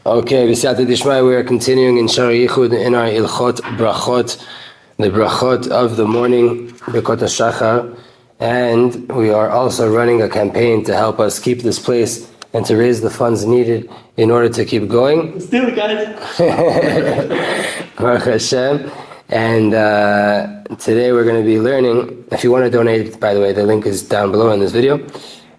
Okay, B'siyata Dishmai, we are continuing in Shar Yichud in our Hilchot Brachot, the Brachot of the morning, Birkot Hashachar, and we are also running a campaign to help us keep this place and to raise the funds needed in order to keep going. Let's do it, guys. Baruch Hashem. And today we're going to be learning, if you want to donate, by the way, the link is down below in this video.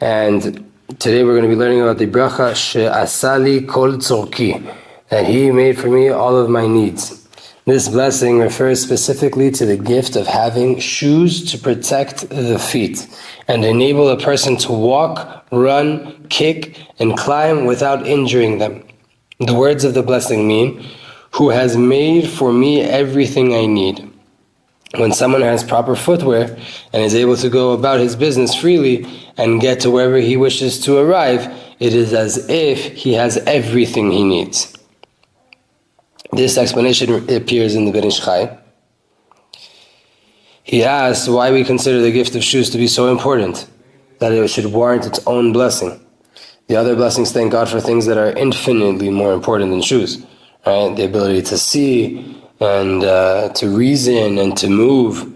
And today we're going to be learning about the bracha she'asali kol tzorki, that he made for me all of my needs. This blessing refers specifically to the gift of having shoes to protect the feet and enable a person to walk, run, kick, and climb without injuring them. The words of the blessing mean, who has made for me everything I need. When someone has proper footwear and is able to go about his business freely and get to wherever he wishes to arrive, it is as if he has everything he needs. This explanation appears in the Ben Ish Chai. He asks why we consider the gift of shoes to be so important, that it should warrant its own blessing. The other blessings thank God for things that are infinitely more important than shoes, right? The ability to see, and to reason and to move.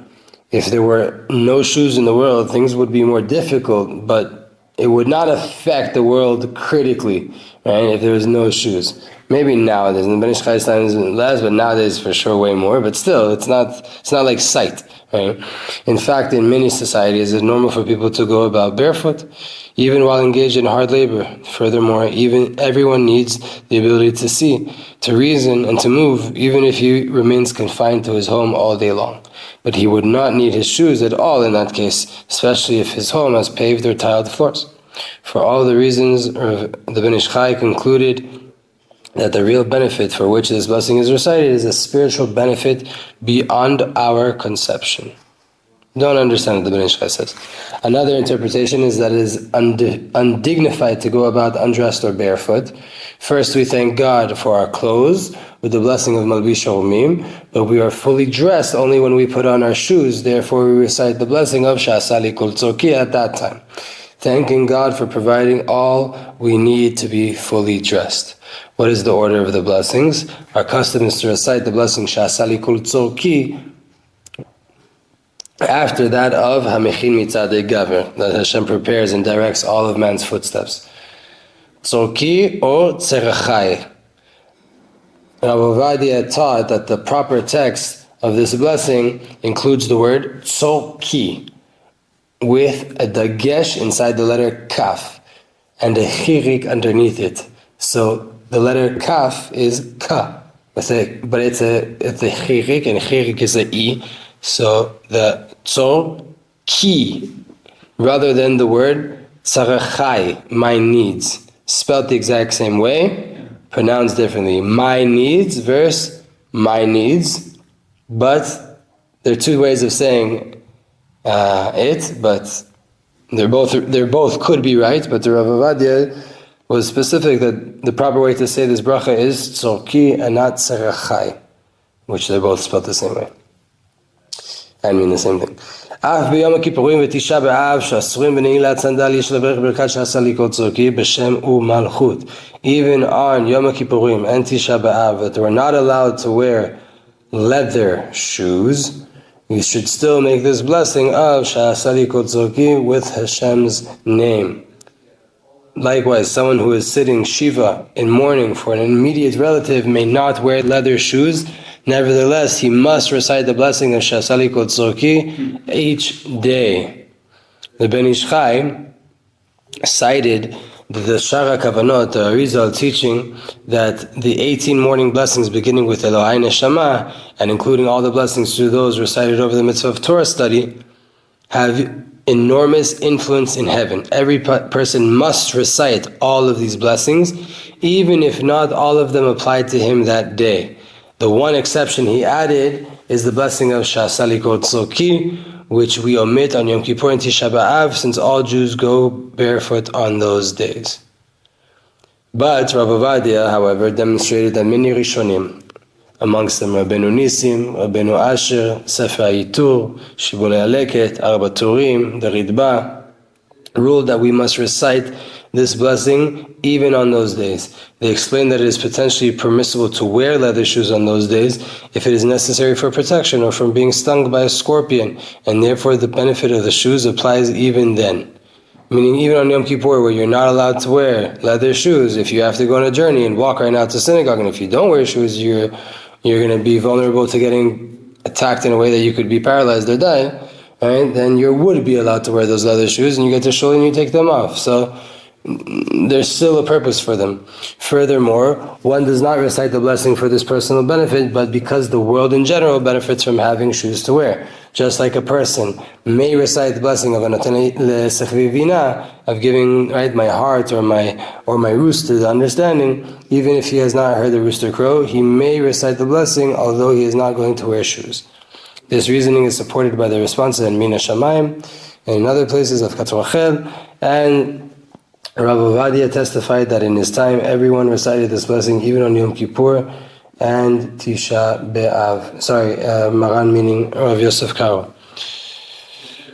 If there were no shoes in the world, things would be more difficult, but it would not affect the world critically, right? If there was no shoes. Maybe nowadays, in the Ben Ish Chai's time is less, but nowadays for sure way more, but still, it's not like sight, right? In fact, in many societies, it's normal for people to go about barefoot, even while engaged in hard labor. Furthermore, everyone needs the ability to see, to reason, and to move, even if he remains confined to his home all day long. But he would not need his shoes at all in that case, especially if his home has paved or tiled floors. For all the reasons, the Ben Ish Chai concluded that the real benefit for which this blessing is recited is a spiritual benefit beyond our conception. Don't understand what the Ben Ish Chai says. Another interpretation is that it is undignified to go about undressed or barefoot. First, we thank God for our clothes with the blessing of Malbish Orumim, but we are fully dressed only when we put on our shoes. Therefore, we recite the blessing of She'asali kol tzorki at that time, thanking God for providing all we need to be fully dressed. What is the order of the blessings? Our custom is to recite the blessing She'asali kol tzorki after that of Hamechin Mitzadei Gaver, that Hashem prepares and directs all of man's footsteps. Tzorki or Tzerachai. Rav Ovadia taught that the proper text of this blessing includes the word Tzorki, with a dagesh inside the letter Kaf, and a chirik underneath it. So the letter Kaf is Ka, but it's a chirik, and chirik is a I. So the Tzor Ki, rather than the word Tzarachai, my needs, spelled the exact same way, pronounced differently. My needs versus my needs, but there are two ways of saying it, but they're both could be right. But the Rav Ovadia was specific that the proper way to say this bracha is Tzorki and not Tzarachai, which they're both spelled the same way. I mean the same thing. Even on Yom Kippurim and Tisha B'Av that we're not allowed to wear leather shoes, we should still make this blessing of She'asali kol tzorki with Hashem's name. Likewise, someone who is sitting Shiva in mourning for an immediate relative may not wear leather shoes. Nevertheless, he must recite the blessing of She'asali kol tzorki each day. The Ben Ish Chai cited the Shara Kavanot, the Arizal teaching that the 18 morning blessings beginning with Elohai Neshama and including all the blessings through those recited over the mitzvah of Torah study have enormous influence in heaven. Every person must recite all of these blessings, even if not all of them applied to him that day. The one exception he added is the blessing of She'asali kol tzorki, which we omit on Yom Kippur and Tisha B'Av, since all Jews go barefoot on those days. But Rav Ovadia, however, demonstrated that many Rishonim, amongst them Rabbeinu Nissim, Rabbeinu Asher, Sefer HaYitur, Shibbolei HaLeket, Arba Turim, the Ridba, ruled that we must recite this blessing even on those days. They explain that it is potentially permissible to wear leather shoes on those days if it is necessary for protection or from being stung by a scorpion, and therefore the benefit of the shoes applies even then. Meaning even on Yom Kippur, where you're not allowed to wear leather shoes, if you have to go on a journey and walk right now to synagogue, and if you don't wear shoes, you're going to be vulnerable to getting attacked in a way that you could be paralyzed or die, right? Then you would be allowed to wear those leather shoes, and you get to shul and you take them off. So there's still a purpose for them. Furthermore, one does not recite the blessing for this personal benefit, but because the world in general benefits from having shoes to wear. Just like a person may recite the blessing of of giving, right, my heart or my rooster the understanding, even if he has not heard the rooster crow, he may recite the blessing although he is not going to wear shoes. This reasoning is supported by the responses in Mina Shamayim and in other places of Kat Rachel, and Rav Ovadia testified that in his time everyone recited this blessing even on Yom Kippur and Tisha B'Av. Maran meaning Rav Yosef Karo.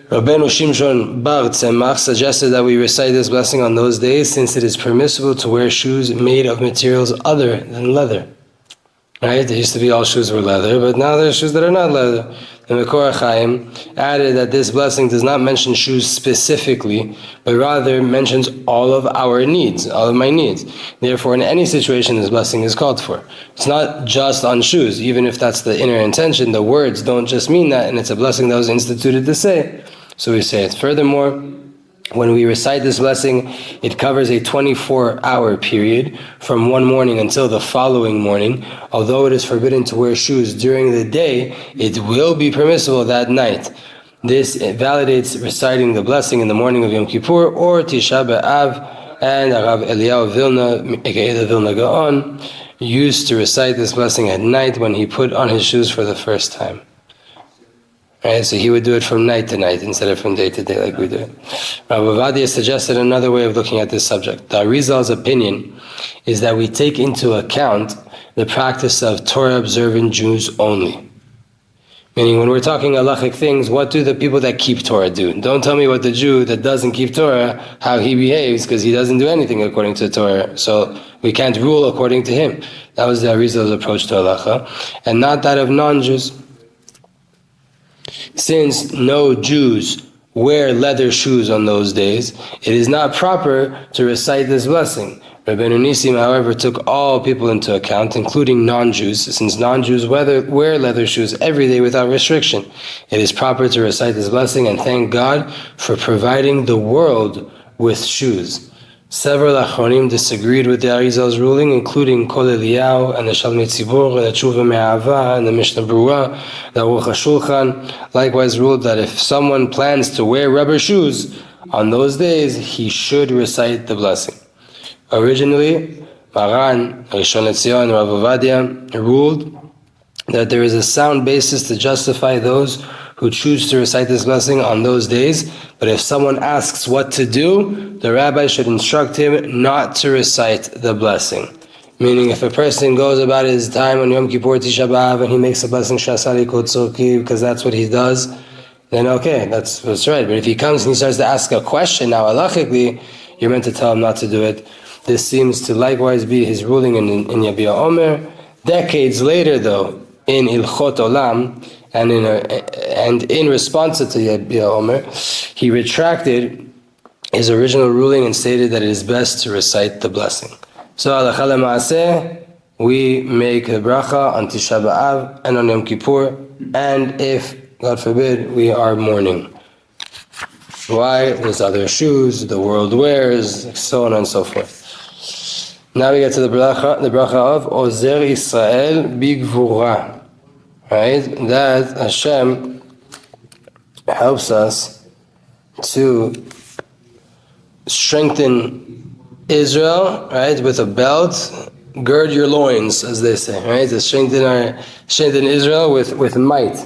Rabbeinu Shimshon Bar Tzemach suggested that we recite this blessing on those days since it is permissible to wear shoes made of materials other than leather. Right? There used to be all shoes were leather, but now there's shoes that are not leather. And the Korah Chaim added that this blessing does not mention shoes specifically, but rather mentions all of our needs, all of my needs. Therefore, in any situation, this blessing is called for. It's not just on shoes, even if that's the inner intention. The words don't just mean that, and it's a blessing that was instituted to say. So we say it. Furthermore, when we recite this blessing, it covers a 24-hour period from one morning until the following morning. Although it is forbidden to wear shoes during the day, it will be permissible that night. This validates reciting the blessing in the morning of Yom Kippur or Tisha B'Av, and Rav Eliyahu Vilna, aka the Vilna Gaon, used to recite this blessing at night when he put on his shoes for the first time. Right, so he would do it from night to night instead of from day to day like we do it. Rav Ovadia suggested another way of looking at this subject. The Arizal's opinion is that we take into account the practice of Torah-observant Jews only. Meaning, when we're talking halachic things, what do the people that keep Torah do? Don't tell me what the Jew that doesn't keep Torah, how he behaves, because he doesn't do anything according to Torah. So we can't rule according to him. That was the Arizal's approach to halacha, and not that of non-Jews. Since no Jews wear leather shoes on those days, it is not proper to recite this blessing. Rabbeinu Nisim, however, took all people into account, including non-Jews, since non-Jews wear leather shoes every day without restriction. It is proper to recite this blessing and thank God for providing the world with shoes. Several Achronim disagreed with the Arizal's ruling, including Kol Eliyahu and the Shalmei Tzibur, the Tshuva Me'ava, and the Mishnah Berurah. The Aruch HaShulchan likewise ruled that if someone plans to wear rubber shoes on those days, he should recite the blessing. Originally, Maran, Rishon LeZion, Rav Ovadia ruled that there is a sound basis to justify those who choose to recite this blessing on those days, but if someone asks what to do, the rabbi should instruct him not to recite the blessing. Meaning, if a person goes about his time on Yom Kippur, Tisha B'Av, and he makes a blessing Shasali Kotzorki because that's what he does, then okay, that's right. But if he comes and he starts to ask a question, now halachically, you're meant to tell him not to do it. This seems to likewise be his ruling in Yabia Omer. Decades later, though, in Hilchot Olam, and in response to Yabia Omer, he retracted his original ruling and stated that it is best to recite the blessing. So halacha l'maaseh, we make the bracha on Tisha B'Av and on Yom Kippur, and if, God forbid, we are mourning. Why? There's other shoes the world wears, so on and so forth. Now we get to the bracha of Ozer Israel Bigvura. Right? That Hashem helps us to strengthen Israel, right, with a belt, gird your loins, as they say, right? To strengthen Israel with might.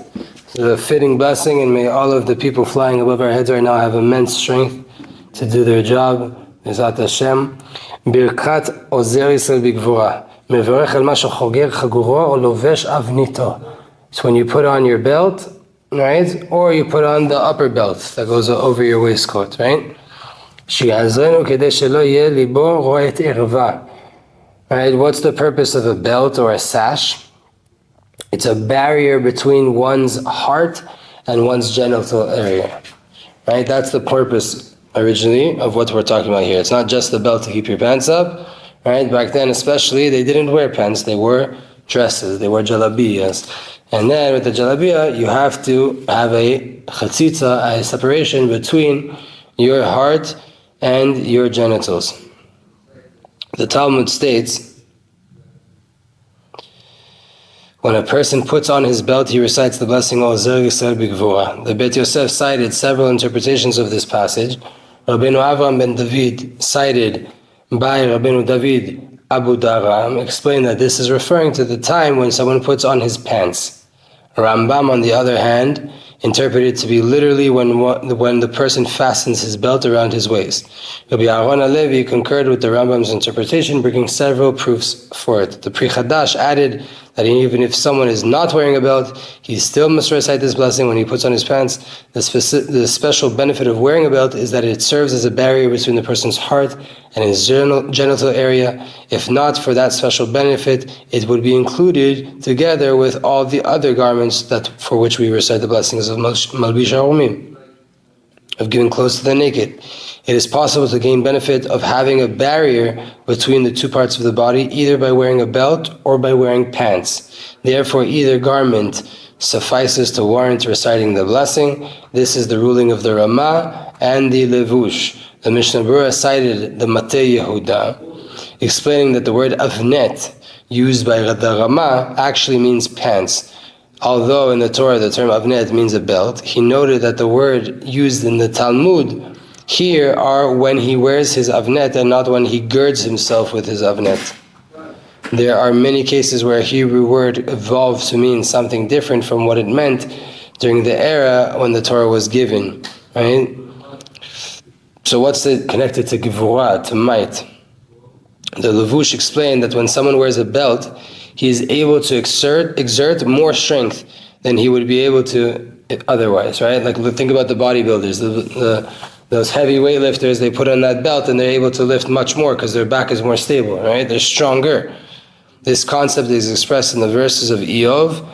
So a fitting blessing, and may all of the people flying above our heads right now have immense strength to do their job. Bezat Hashem. Birkat Ozer Yisrael Bigvura. Mevorech el ma shechoger chaguro o lovesh avnito. So when you put on your belt, right, or you put on the upper belt that goes over your waistcoat, right? שיעזרנו כדי שלא יהיה ליבו רואת ערווה. Right? What's the purpose of a belt or a sash? It's a barrier between one's heart and one's genital area. Right? That's the purpose originally of what we're talking about here. It's not just the belt to keep your pants up. Right? Back then especially, they didn't wear pants, they wore dresses, they wore jalabiyas. And then with the jalabiyah, you have to have a chatzitza, a separation between your heart and your genitals. The Talmud states, when a person puts on his belt, he recites the blessing, Ozer Yisrael B'Gvura. The Beit Yosef cited several interpretations of this passage. Rabbeinu Avram ben David cited by Rabbeinu David Abu Daram, explained that this is referring to the time when someone puts on his pants. Rambam, on the other hand, interpreted to be literally when the person fastens his belt around his waist. Rabbi Aaron HaLevi concurred with the Rambam's interpretation, bringing several proofs for it. The Pri Chadash added that even if someone is not wearing a belt, he still must recite this blessing when he puts on his pants. The special benefit of wearing a belt is that it serves as a barrier between the person's heart and his genital area. If not for that special benefit, it would be included together with all the other garments for which we recite the blessings of Malbish HaRomim, of giving clothes to the naked. It is possible to gain benefit of having a barrier between the two parts of the body, either by wearing a belt or by wearing pants. Therefore, either garment suffices to warrant reciting the blessing. This is the ruling of the Ramah and the Levush. The Mishnah Berurah cited the Matei Yehuda, explaining that the word avnet, used by the Ramah, actually means pants. Although in the Torah the term avnet means a belt, he noted that the word used in the Talmud here are when he wears his avnet and not when he girds himself with his avnet. There are many cases where a Hebrew word evolved to mean something different from what it meant during the era when the Torah was given. Right? So what's it connected to gevurah, to might? The Levush explained that when someone wears a belt, he is able to exert more strength than he would be able to otherwise, right? Like think about the bodybuilders, those heavy weightlifters, they put on that belt and they're able to lift much more because their back is more stable, right? They're stronger. This concept is expressed in the verses of Eov.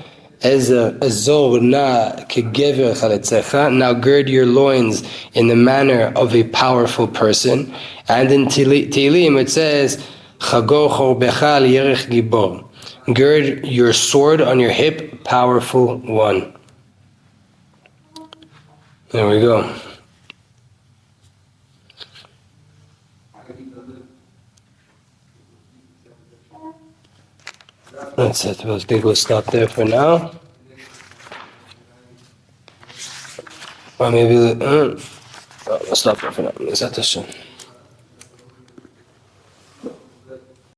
Now gird your loins in the manner of a powerful person. And in Tehillim it says, gird your sword on your hip, powerful one. There we go. That's it. I think we'll stop there for now. Or maybe we'll stop there for now. Is that the